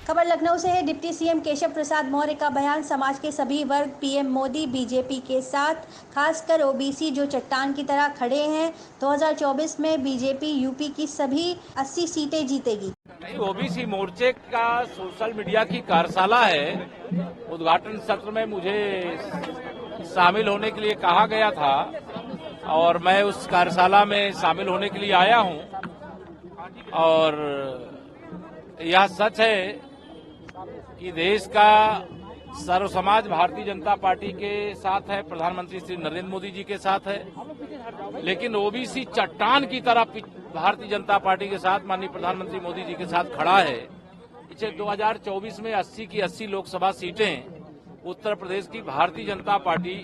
खबर लखनऊ से है। डिप्टी सीएम केशव प्रसाद मौर्य का बयान। समाज के सभी वर्ग पीएम मोदी बीजेपी के साथ, खासकर ओबीसी जो चट्टान की तरह खड़े हैं। 2024 में बीजेपी यूपी की सभी 80 सीटें जीतेगी। ओबीसी मोर्चे का सोशल मीडिया की कार्यशाला है। उद्घाटन सत्र में मुझे शामिल होने के लिए कहा गया था और मैं उस कार्यशाला में शामिल होने के लिए आया हूं। और यह सच है कि देश का सर्व समाज भारतीय जनता पार्टी के साथ है, प्रधानमंत्री श्री नरेंद्र मोदी जी के साथ है, लेकिन ओबीसी चट्टान की तरह भारतीय जनता पार्टी के साथ माननीय प्रधानमंत्री मोदी जी के साथ खड़ा है। पिछले 2024 में 80 की 80 लोकसभा सीटें उत्तर प्रदेश की भारतीय जनता पार्टी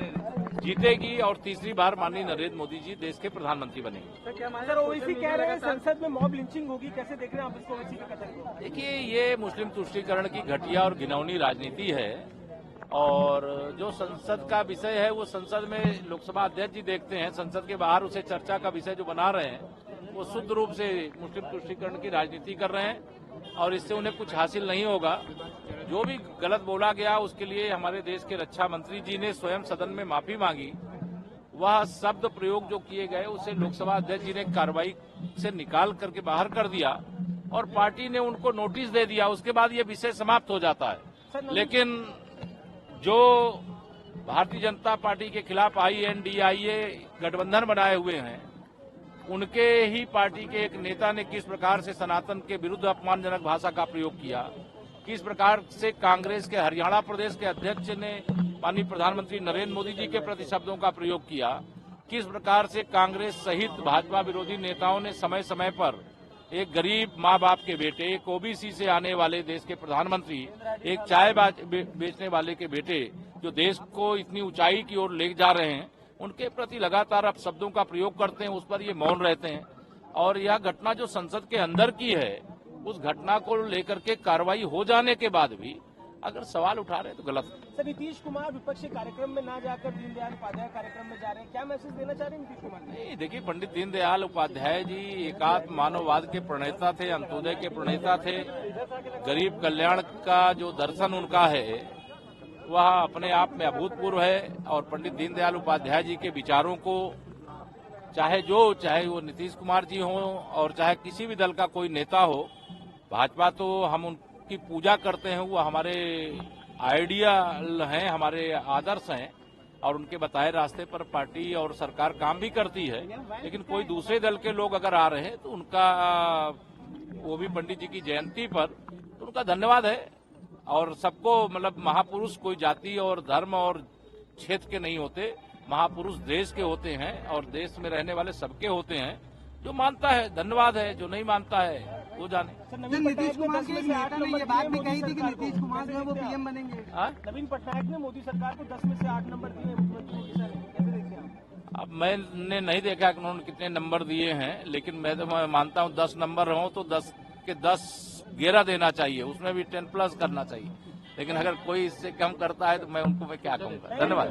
जीतेगी और तीसरी बार माननीय नरेंद्र मोदी जी देश के प्रधानमंत्री बनेंगे। सर, ओवैसी कह रहे हैं संसद में मॉब लिंचिंग होगी, कैसे देख रहे हैं आप इसको, ओवैसी के कथन को? देखिए, ये मुस्लिम तुष्टीकरण की घटिया और घिनौनी राजनीति है और जो संसद का विषय है वो संसद में लोकसभा अध्यक्ष जी देखते हैं। संसद के बाहर उसे चर्चा का विषय जो बना रहे हैं वो शुद्ध रूप से मुस्लिम तुष्टीकरण की राजनीति कर रहे हैं और इससे उन्हें कुछ हासिल नहीं होगा। जो भी गलत बोला गया उसके लिए हमारे देश के रक्षा मंत्री जी ने स्वयं सदन में माफी मांगी। वह शब्द प्रयोग जो किए गए उसे लोकसभा अध्यक्ष जी ने कार्रवाई से निकाल करके बाहर कर दिया और पार्टी ने उनको नोटिस दे दिया। उसके बाद ये विषय समाप्त हो जाता है। लेकिन जो भारतीय जनता पार्टी के खिलाफ INDIA गठबंधन बनाए हुए हैं, उनके ही पार्टी के एक नेता ने किस प्रकार से सनातन के विरुद्ध अपमानजनक भाषा का प्रयोग किया, किस प्रकार से कांग्रेस के हरियाणा प्रदेश के अध्यक्ष ने माननीय प्रधानमंत्री नरेंद्र मोदी जी के प्रति शब्दों का प्रयोग किया, किस प्रकार से कांग्रेस सहित भाजपा विरोधी नेताओं ने समय समय पर एक गरीब माँ बाप के बेटे, एक ओबीसी से आने वाले देश के प्रधानमंत्री, एक चाय बेचने वाले के बेटे जो देश को इतनी ऊंचाई की ओर ले जा रहे हैं, उनके प्रति लगातार अब शब्दों का प्रयोग करते हैं। उस पर ये मौन रहते हैं और यह घटना जो संसद के अंदर की है, उस घटना को लेकर के कार्रवाई हो जाने के बाद भी अगर सवाल उठा रहे हैं तो गलत है। सर, नीतीश कुमार विपक्षी कार्यक्रम में ना जाकर दीनदयाल उपाध्याय कार्यक्रम में जा रहे हैं, क्या मैसेज देना चाह रहे हैं नीतीश कुमार? नहीं, देखिए, पंडित दीनदयाल उपाध्याय जी एकात्म मानववाद के प्रणेता थे, अंत्योदय के प्रणेता थे। गरीब कल्याण का जो दर्शन उनका है वह अपने आप में अभूतपूर्व है और पंडित दीनदयाल उपाध्याय जी के विचारों को चाहे वो नीतीश कुमार जी हों और चाहे किसी भी दल का कोई नेता हो, भाजपा तो हम उनकी पूजा करते हैं। वो हमारे आइडियल हैं, हमारे आदर्श हैं और उनके बताए रास्ते पर पार्टी और सरकार काम भी करती है। लेकिन कोई दूसरे दल के लोग अगर आ रहे हैं तो उनका, वो भी पंडित जी की जयंती पर, तो उनका धन्यवाद है। और सबको, मतलब महापुरुष कोई जाति और धर्म और क्षेत्र के नहीं होते, महापुरुष देश के होते हैं और देश में रहने वाले सबके होते हैं। जो मानता है धन्यवाद है, जो नहीं मानता है वो जाने। नीतीश कुमार के नेता ने ये बात भी कही थी कि नीतीश कुमार जो है वो पीएम बनेंगे। नवीन पटनायक ने मोदी सरकार को 10 में से 8 नंबर दिए मुख्यमंत्री मोदी सर, कैसे देखते हैं? अब मैंने नहीं देखा कि उन्होंने कितने नंबर दिए हैं, लेकिन मैं मानता हूँ 10 नंबर हो तो 10 के 10 11 देना चाहिए, उसमें भी 10+ करना चाहिए। लेकिन अगर कोई इससे कम करता है तो मैं उनको क्या कहूँगा। धन्यवाद।